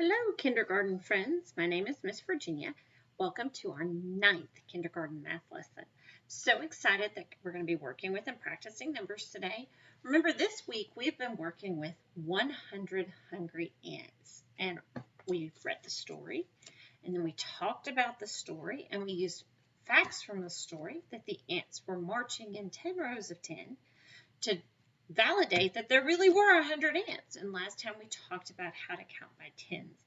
Hello, kindergarten friends. My name is Miss Virginia. Welcome to our 9th kindergarten math lesson. So excited that we're going to be working with and practicing numbers today. Remember, this week we've been working with 100 Hungry Ants, and we've read the story, and then we talked about the story, and we used facts from the story that the ants were marching in 10 rows of 10 to validate that there really were 100 ants. And last time we talked about how to count by tens.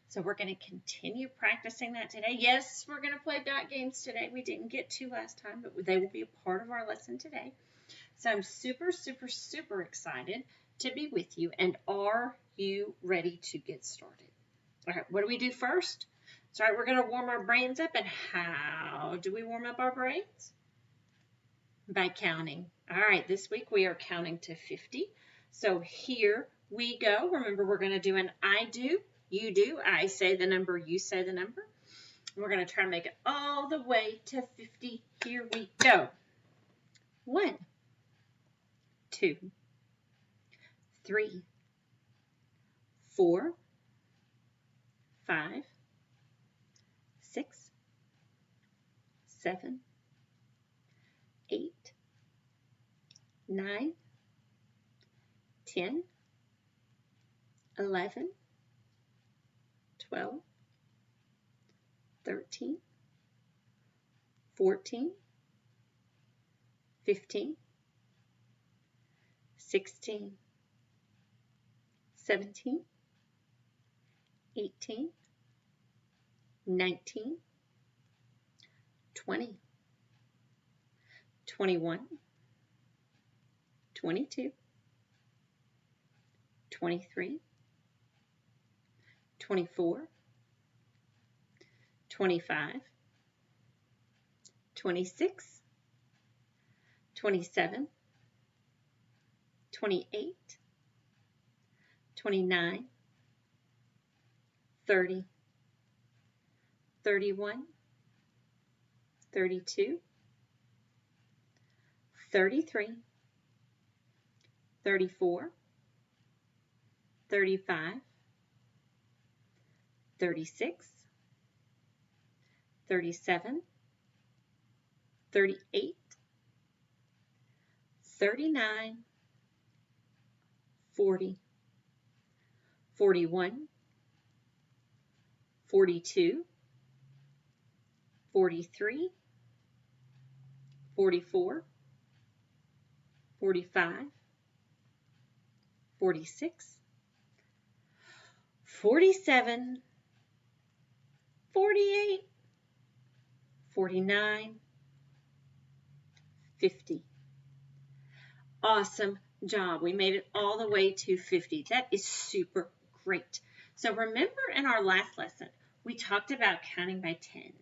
So we're going to continue practicing that today. Yes, we're going to play dot games today. We didn't get to last time, but they will be a part of our lesson today. So I'm super, super, super excited to be with you. And are you ready to get started? All right, what do we do first? So all right, we're going to warm our brains up. And how do we warm up our brains? By counting. All right, this week we are counting to 50. So here we go. Remember, we're going to do an I do, you do. I say the number, you say the number. We're going to try to make it all the way to 50. Here we go. 1, 2, 3, 4, 5, 6, 7, 8, 9, 10, 11, 12, 13, 14, 15, 16, 17, 18, 19, 20, 21, 22, 23, 24, 25, 26, 27, 28, 29, 30, 31, 32, 33, 34, 35, 36, 37, 38, 39, 40, 41, 42, 43, 44, 45, 46, 47, 48, 49, 50. Awesome job. We made it all the way to 50. That is super great. So remember in our last lesson, we talked about counting by tens.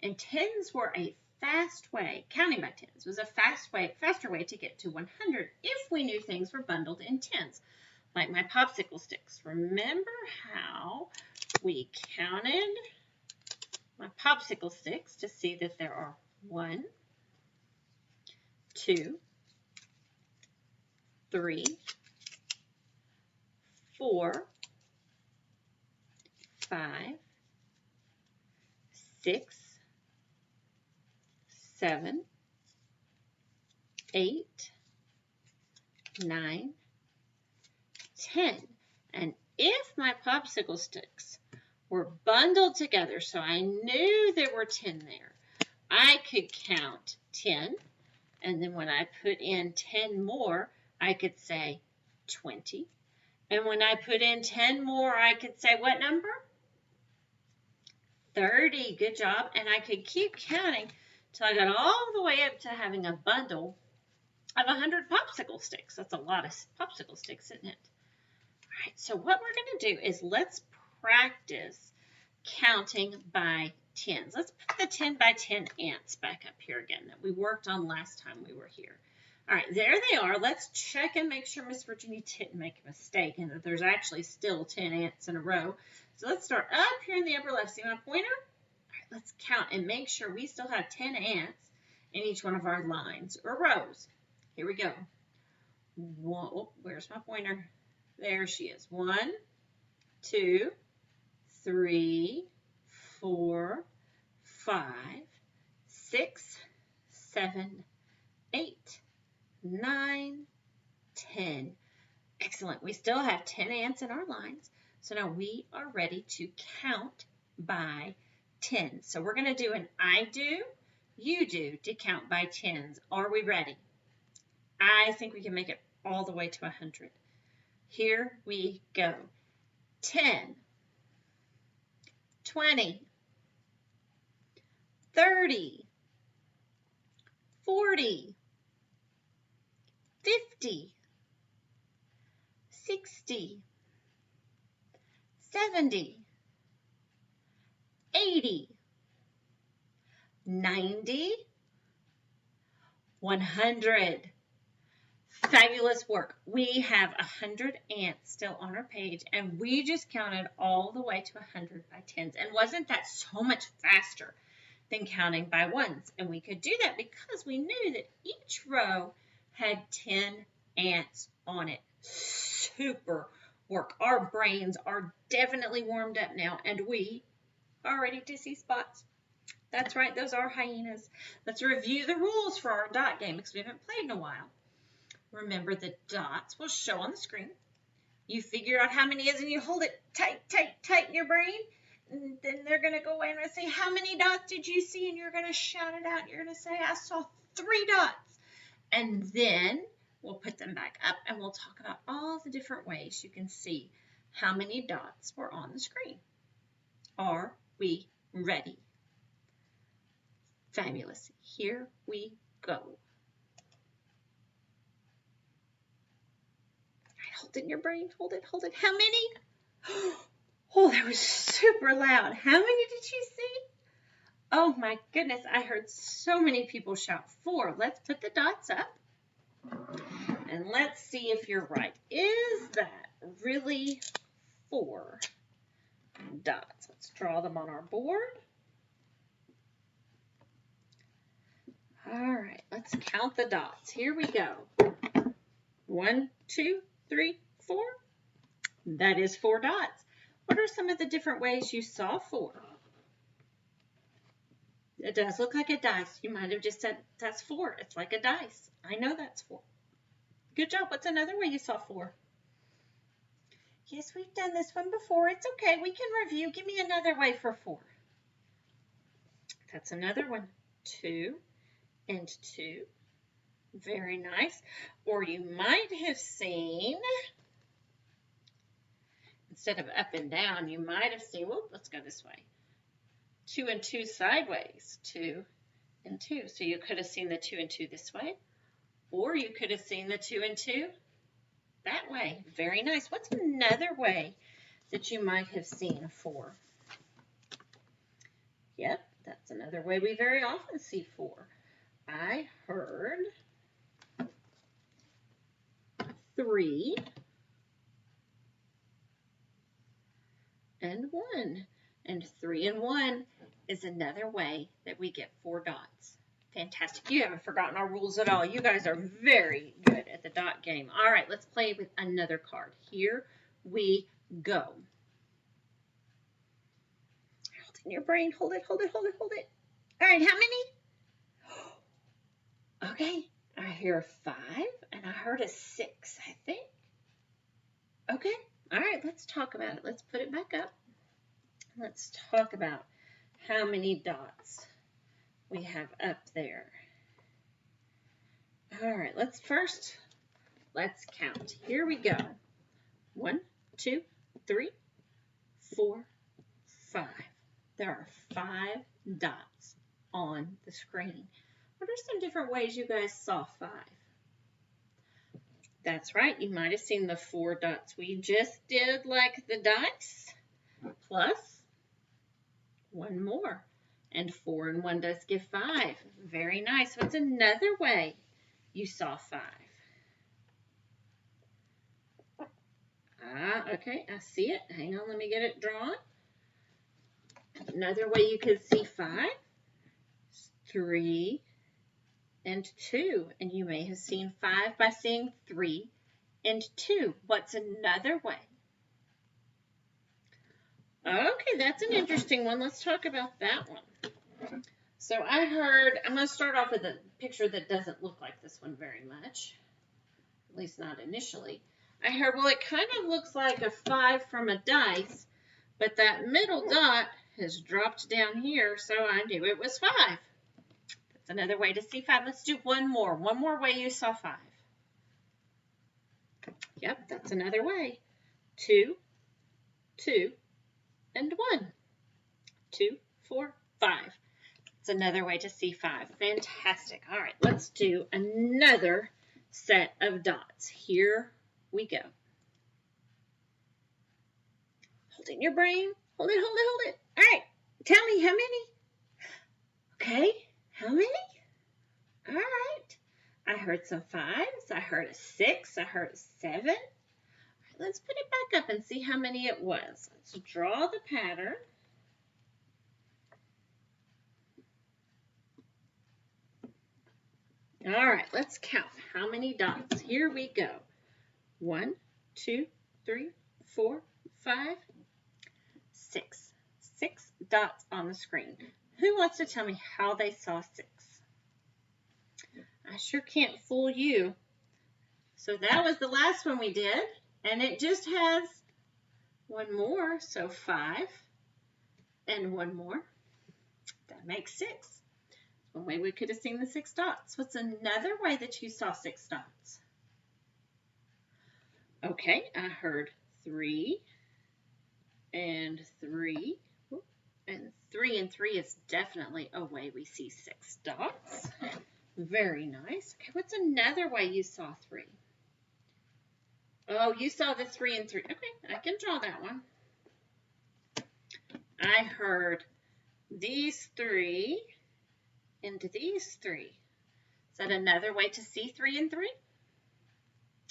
And tens were a fast way, counting by tens was a faster way to get to 100 if we knew things were bundled in tens, like my popsicle sticks. Remember how we counted my popsicle sticks to see that there are 1, 2, 3, 4, 5, 6, 7, 8, 9, 10. And if my popsicle sticks were bundled together, so I knew there were 10 there, I could count 10, and then when I put in 10 more, I could say 20. And when I put in 10 more, I could say what number? 30. Good job. And I could keep counting till I got all the way up to having a bundle of 100 popsicle sticks. That's a lot of popsicle sticks, isn't it? All right, so what we're going to do is let's practice counting by tens. Let's put the 10 by 10 ants back up here again that we worked on last time we were here. All right, there they are. Let's check and make sure Miss Virginia didn't make a mistake and that there's actually still 10 ants in a row. So let's start up here in the upper left. See my pointer? All right, let's count and make sure we still have 10 ants in each one of our lines or rows. Here we go. Whoa, where's my pointer? There she is. 1, 2, 3, 4, 5, 6, 7, 8, 9, 10. Excellent. We still have 10 ants in our lines. So now we are ready to count by 10. So we're going to do an I do, you do to count by tens. Are we ready? I think we can make it all the way to 100. Here we go. 10, 20, 30, 40, 50, 60, 70, 80, 90, 100. Fabulous work. We have 100 ants still on our page, and we just counted all the way to 100 by tens. And wasn't that so much faster than counting by ones? And we could do that because we knew that each row had 10 ants on it. Super work. Our brains are definitely warmed up now, and we are ready to see spots. That's right, those are hyenas. Let's review the rules for our dot game because we haven't played in a while. Remember, the dots will show on the screen. You figure out how many it is and you hold it tight, tight, tight in your brain. And then they're going to go in and say, how many dots did you see? And you're going to shout it out. You're going to say, I saw 3 dots. And then we'll put them back up and we'll talk about all the different ways you can see how many dots were on the screen. Are we ready? Fabulous. Here we go. Hold it in your brain. Hold it, hold it. How many? Oh, that was super loud. How many did you see? Oh my goodness, I heard so many people shout 4. Let's put the dots up. And let's see if you're right. Is that really 4 dots? Let's draw them on our board. All right, let's count the dots. Here we go. 1, 2, 3, 4. That is 4 dots. What are some of the different ways you saw 4? It does look like a dice. You might have just said, that's 4. It's like a dice. I know that's 4. Good job. What's another way you saw 4? Yes, we've done this one before. It's okay. We can review. Give me another way for 4. That's another one. 2 and 2. Very nice. Or you might have seen, instead of up and down, you might have seen, whoop, let's go this way. 2 and 2 sideways. 2 and 2. So you could have seen the 2 and 2 this way. Or you could have seen the 2 and 2 that way. Very nice. What's another way that you might have seen a 4? Yep, that's another way we very often see 4. I heard 3 and 1. And 3 and 1 is another way that we get 4 dots. Fantastic. You haven't forgotten our rules at all. You guys are very good at the dot game. All right, let's play with another card. Here we go. Hold it in your brain. Hold it, hold it, hold it, hold it. All right, how many? Okay, I hear 5 and I heard a 6, I think. Okay, all right, let's talk about it. Let's put it back up. Let's talk about how many dots we have up there. All right, let's count. Here we go. 1, 2, 3, 4, 5. There are 5 dots on the screen. What are some different ways you guys saw 5? That's right, you might have seen the 4 dots we just did, like the dice, plus 1 more. And 4 and 1 does give 5. Very nice. What's another way you saw 5? Okay, I see it. Hang on, let me get it drawn. Another way you could see 5 is 3 and 2. And you may have seen 5 by seeing 3 and 2. What's another way? Okay, that's an interesting one. Let's talk about that one. So I heard, I'm going to start off with a picture that doesn't look like this one very much, at least not initially. I heard, well, it kind of looks like a 5 from a dice, but that middle dot has dropped down here, so I knew it was 5. That's another way to see 5. Let's do one more way you saw 5. Yep, that's another way. 2, 2, and 1. 2, 4, 5. It's another way to see 5. Fantastic. All right, let's do another set of dots. Here we go. Hold it in your brain. Hold it, hold it, hold it. All right, tell me how many. Okay, how many? All right. I heard some 5s. I heard a 6. I heard a 7. All right, let's put it back up and see how many it was. Let's draw the pattern. All right, let's count how many dots. Here we go. 1, 2, 3, 4, 5, 6. 6 dots on the screen. Who wants to tell me how they saw 6? I sure can't fool you. So that was the last one we did, and it just has one more, so 5 and one more. That makes 6. One way we could have seen the 6 dots. What's another way that you saw 6 dots? Okay, I heard 3 and 3. And 3 and 3 is definitely a way we see 6 dots. Very nice. Okay, what's another way you saw 3? Oh, you saw the 3 and 3. Okay, I can draw that one. I heard these 3 and these 3. Is that another way to see 3 and 3?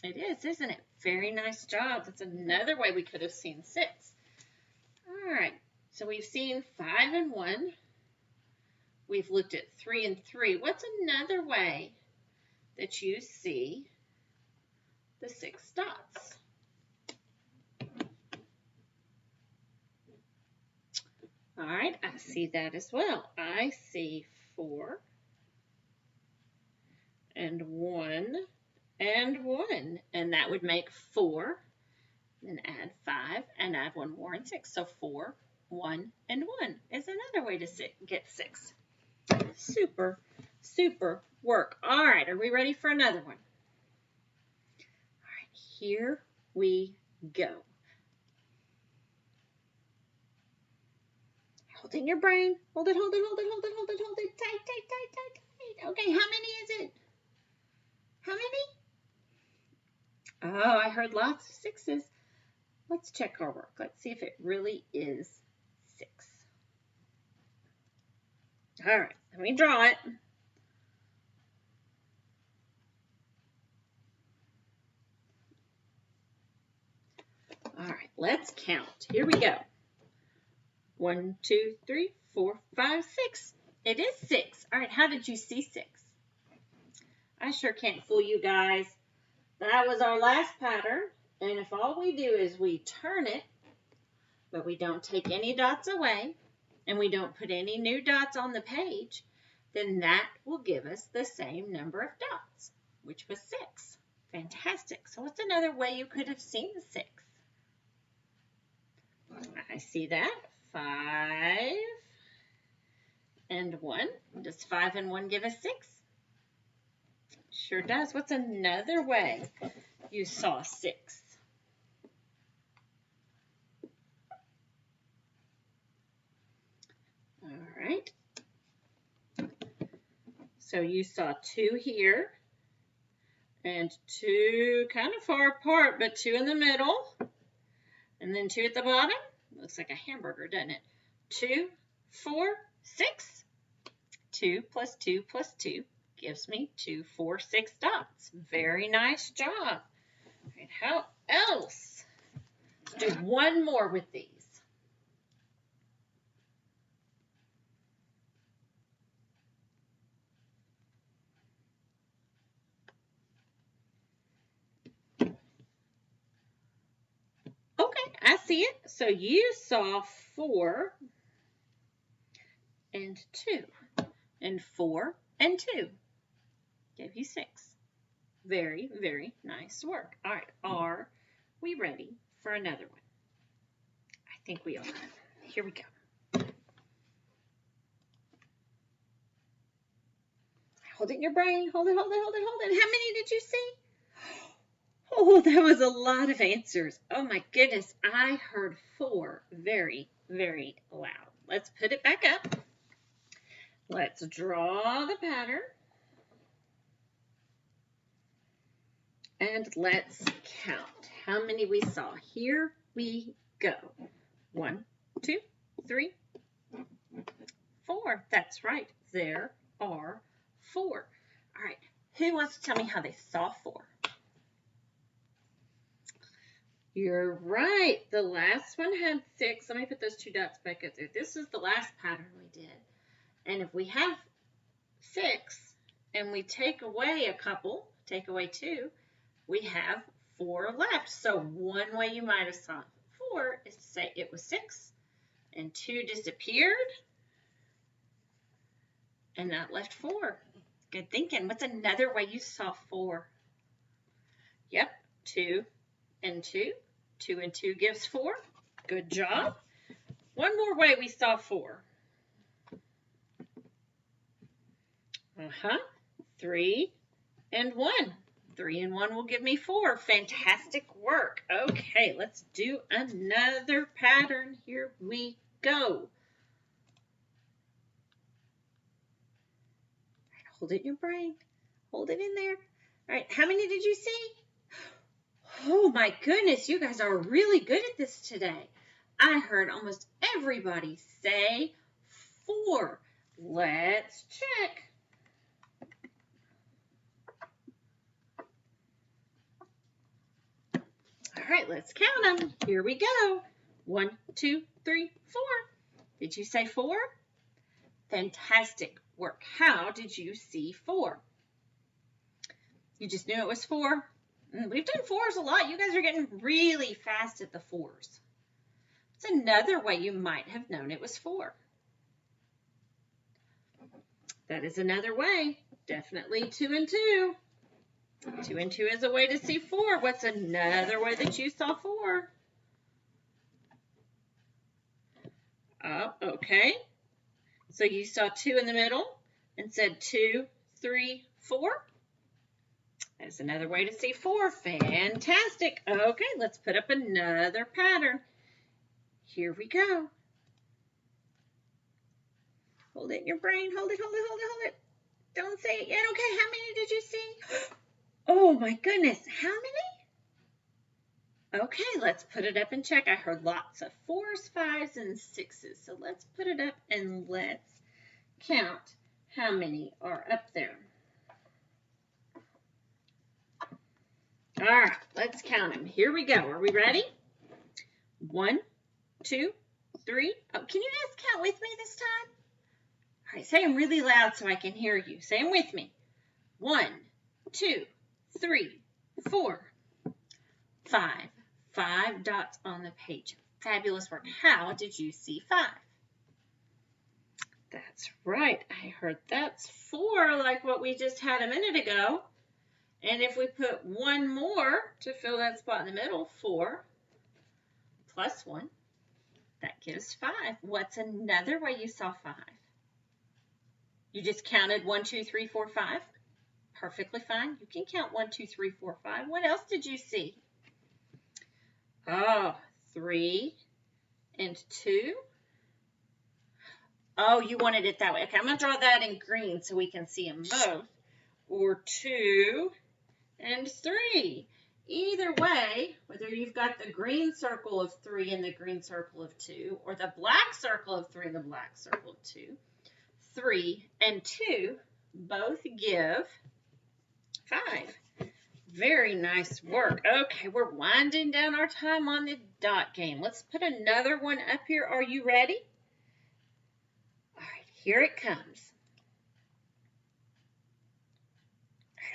It is, isn't it? Very nice job. That's another way we could have seen 6. All right, so we've seen 5 and 1. We've looked at 3 and 3. What's another way that you see the 6 dots? All right, I see that as well. I see 4 and 1 and 1, and that would make 4. Then add 5 and add one more and 6. So 4, 1, and 1 is another way to get 6. Super, super work. All right, are we ready for another one? All right, here we go. Hold it in your brain. Hold it, hold it, hold it, hold it, hold it, hold it. Tight, tight, tight, tight, tight. Okay, how many is it? How many? Oh, I heard lots of 6s. Let's check our work. Let's see if it really is 6. All right, let me draw it. All right, let's count. Here we go. 1, 2, 3, 4, 5, 6. It is 6. All right, how did you see 6? I sure can't fool you guys. That was our last pattern, and if all we do is we turn it, but we don't take any dots away, and we don't put any new dots on the page, then that will give us the same number of dots, which was 6. Fantastic. So what's another way you could have seen the 6? I see that. 5 and 1. Does 5 and 1 give us 6? Sure does. What's another way you saw 6? All right. So you saw 2 here and 2 kind of far apart, but 2 in the middle, and then 2 at the bottom. Looks like a hamburger, doesn't it? 2, 4, 6. 2 plus 2 plus 2 gives me 2, 4, 6 dots. Very nice job. All right, how else? Let's do one more with these. Okay, I see it. So you saw 4 and 2. And 4 and 2 gave you 6. Very, very nice work. All right, are we ready for another one? I think we are. Here we go. Hold it in your brain. Hold it, hold it, hold it, hold it. How many did you see? Oh, that was a lot of answers. Oh my goodness, I heard 4 very, very loud. Let's put it back up. Let's draw the pattern. And let's count how many we saw. Here we go. 1, 2, 3, 4. That's right. There are 4. All right. Who wants to tell me how they saw 4? You're right. The last one had 6. Let me put those 2 dots back up there. This is the last pattern we did. And if we have 6 and we take away a couple, take away 2, we have 4 left. So one way you might have saw 4 is to say it was 6 and 2 disappeared and that left 4. Good thinking. What's another way you saw 4? Yep, 2 and 2. 2 and 2 gives 4. Good job. One more way we saw 4. 3 and 1. 3 and 1 will give me 4. Fantastic work. Okay, let's do another pattern. Here we go. Hold it in your brain. Hold it in there. All right, how many did you see? Oh my goodness, you guys are really good at this today. I heard almost everybody say 4. Let's check. All right, let's count them. Here we go. 1, 2, 3, 4. Did you say 4? Fantastic work. How did you see 4? You just knew it was 4? We've done 4s a lot. You guys are getting really fast at the 4s. It's another way you might have known it was 4. That is another way. Definitely 2 and 2. 2 and 2 is a way to see 4. What's another way that you saw 4? Oh, okay. So you saw 2 in the middle and said 2, 3, 4. That's another way to see 4. Fantastic. Okay, let's put up another pattern. Here we go. Hold it in your brain. Hold it, hold it, hold it, hold it. Don't say it yet. Okay, how many did you see? Oh my goodness, how many? Okay, let's put it up and check. I heard lots of 4s, 5s, and 6s. So let's put it up and let's count how many are up there. All right, let's count them. Here we go. Are we ready? 1, 2, 3. Oh, can you guys count with me this time? All right, say them really loud so I can hear you. Say them with me. 1, 2, 3, 4, 5. 5 dots on the page. Fabulous work. How did you see 5? That's right. I heard that's 4 like what we just had a minute ago. And if we put 1 more to fill that spot in the middle, 4 plus 1, that gives 5. What's another way you saw 5? You just counted 1, 2, 3, 4, 5. Perfectly fine. You can count 1, 2, 3, 4, 5. What else did you see? Oh, 3 and 2. Oh, you wanted it that way. Okay, I'm going to draw that in green so we can see them both. Or 2 and 3. Either way, whether you've got the green circle of 3 and the green circle of 2, or the black circle of 3 and the black circle of 2, 3 and 2 both give 5. Very nice work. Okay, we're winding down our time on the dot game. Let's put another one up here. Are you ready? All right, here it comes.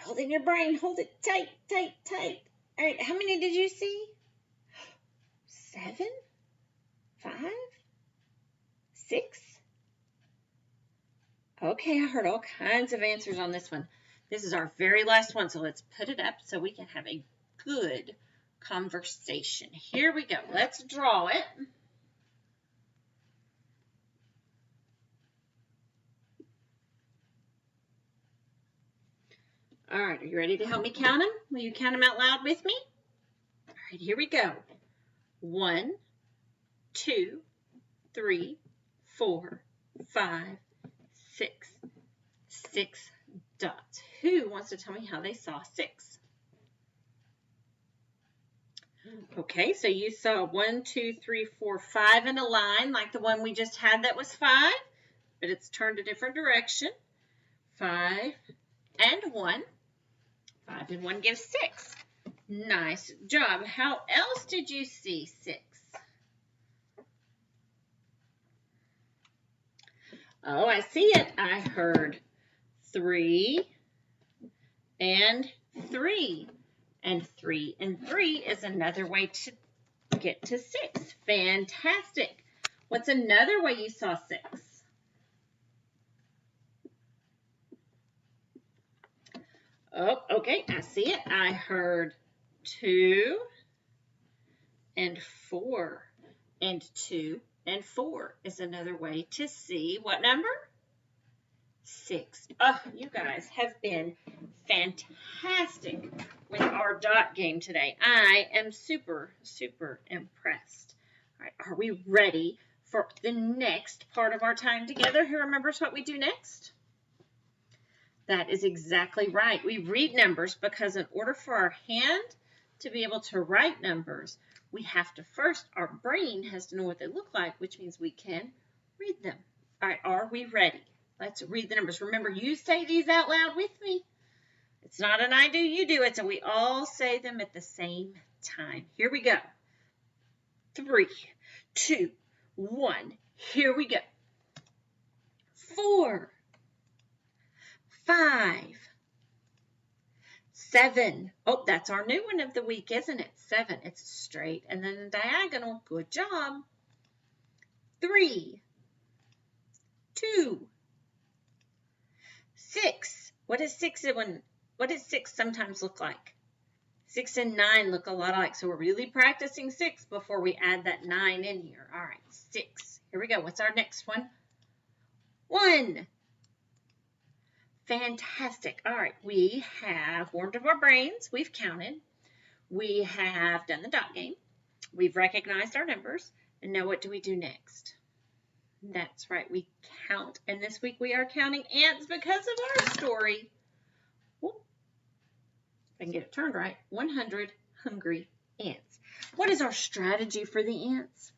Hold it in your brain. Hold it tight, tight, tight. All right, how many did you see? 7? 5? 6. Okay, I heard all kinds of answers on this one. This is our very last one, so let's put it up so we can have a good conversation. Here we go. Let's draw it. All right, are you ready to help me count them? Will you count them out loud with me? All right, here we go. 1, 2, 3, 4, 5, 6. 6 dots. Who wants to tell me how they saw 6? Okay, so you saw 1, 2, 3, 4, 5 in a line like the one we just had that was 5, but it's turned a different direction. 5 and 1. 5 and 1 gives 6. Nice job. How else did you see 6? Oh, I see it. I heard 3 and 3. And 3 and 3 is another way to get to 6. Fantastic. What's another way you saw 6? Oh, okay, I see it. I heard 2 and 4. And 2 and 4 is another way to see what number? 6. Oh, you guys have been fantastic with our dot game today. I am super, super impressed. All right, are we ready for the next part of our time together? Who remembers what we do next? That is exactly right. We read numbers because in order for our hand to be able to write numbers, we have to first, our brain has to know what they look like, which means we can read them. All right, are we ready? Let's read the numbers. Remember, you say these out loud with me. It's not an I do, you do it, so we all say them at the same time. Here we go. 3, 2, 1. Here we go. 4, 5, 7. Oh, that's our new one of the week, isn't it? 7. It's straight and then diagonal. Good job. 3, 2, 6. What does 6 sometimes look like? 6 and 9 look a lot alike, so we're really practicing 6 before we add that 9 in here. All right, 6. Here we go. What's our next one? 1. Fantastic. All right, we have warmed up our brains. We've counted. We have done the dot game. We've recognized our numbers. And now what do we do next? That's right, we count. And this week we are counting ants because of our story. Whoop. If I can get it turned right. 100 hungry ants. What is our strategy for the ants?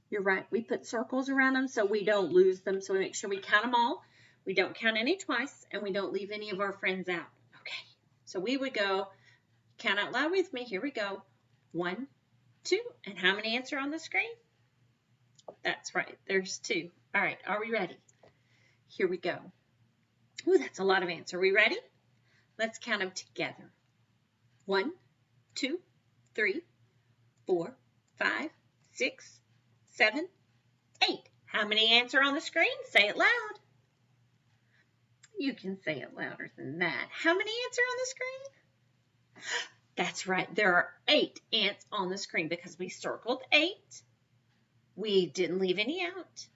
You're right, we put circles around them so we don't lose them. So we make sure we count them all. We don't count any twice, and we don't leave any of our friends out. Okay, so we would go, count out loud with me. Here we go. 1, 2, and how many ants are on the screen? That's right, there's 2. All right, are we ready? Here we go. Ooh, that's a lot of ants. Are we ready? Let's count them together. 1, 2, 3, 4, 5, 6, 7, 8. How many ants are on the screen? Say it loud. You can say it louder than that. How many ants are on the screen? That's right. There are 8 ants on the screen because we circled 8. We didn't leave any out.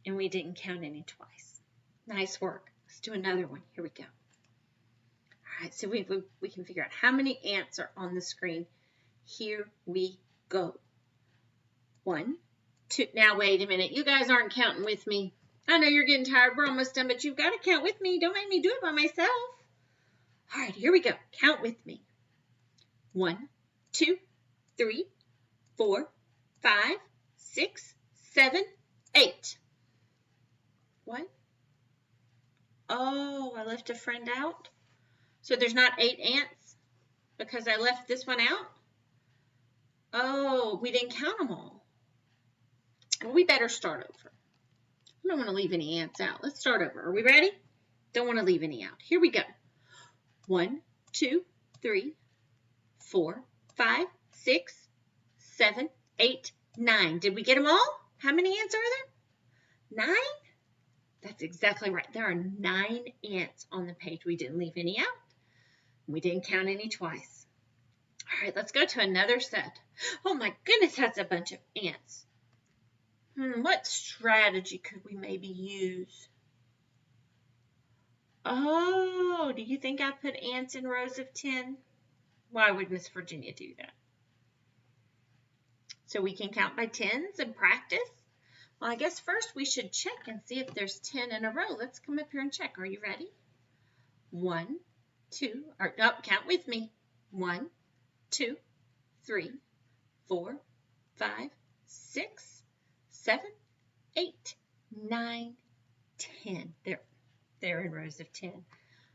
And we didn't count any twice. Nice work. Let's do another one. Here we go. All right, so we can figure out how many ants are on the screen. Here we go. 1, 2. Now, wait a minute. You guys aren't counting with me. I know you're getting tired. We're almost done, but you've got to count with me. Don't make me do it by myself. All right, here we go. Count with me. 1, 2, 3, 4, 5, 6, 7, 8. What? Oh, I left a friend out. So there's not 8 ants because I left this one out? Oh, we didn't count them all. Well, we better start over. I don't want to leave any ants out. Let's start over. Are we ready? Don't want to leave any out. Here we go. 1, 2, 3, 4, 5, 6, 7, 8, 9. Did we get them all? How many ants are there? 9? That's exactly right. There are 9 ants on the page. We didn't leave any out. We didn't count any twice. All right, let's go to another set. Oh my goodness, that's a bunch of ants. What strategy could we maybe use? Oh, do you think I put ants in rows of 10? Why would Miss Virginia do that? So we can count by tens and practice? Well, I guess first we should check and see if there's 10 in a row. Let's come up here and check. Are you ready? 1, 2, count with me. 1, 2, 3, 4, 5, 6, 7, 8, 9, 10. They're in rows of 10.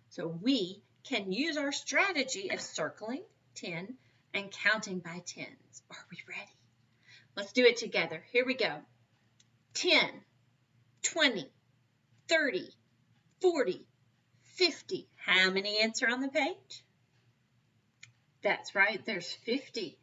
So we can use our strategy of circling 10 and counting by tens. Are we ready? Let's do it together. Here we go. 10, 20, 30, 40, 50. How many ants are on the page? That's right, there's 50.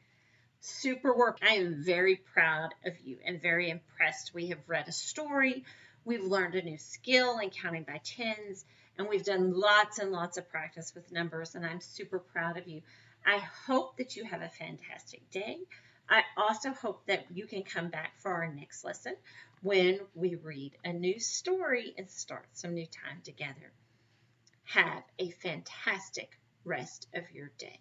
Super work. I am very proud of you and very impressed. We have read a story, we've learned a new skill in counting by tens, and we've done lots and lots of practice with numbers, and I'm super proud of you. I hope that you have a fantastic day. I also hope that you can come back for our next lesson when we read a new story and start some new time together. Have a fantastic rest of your day.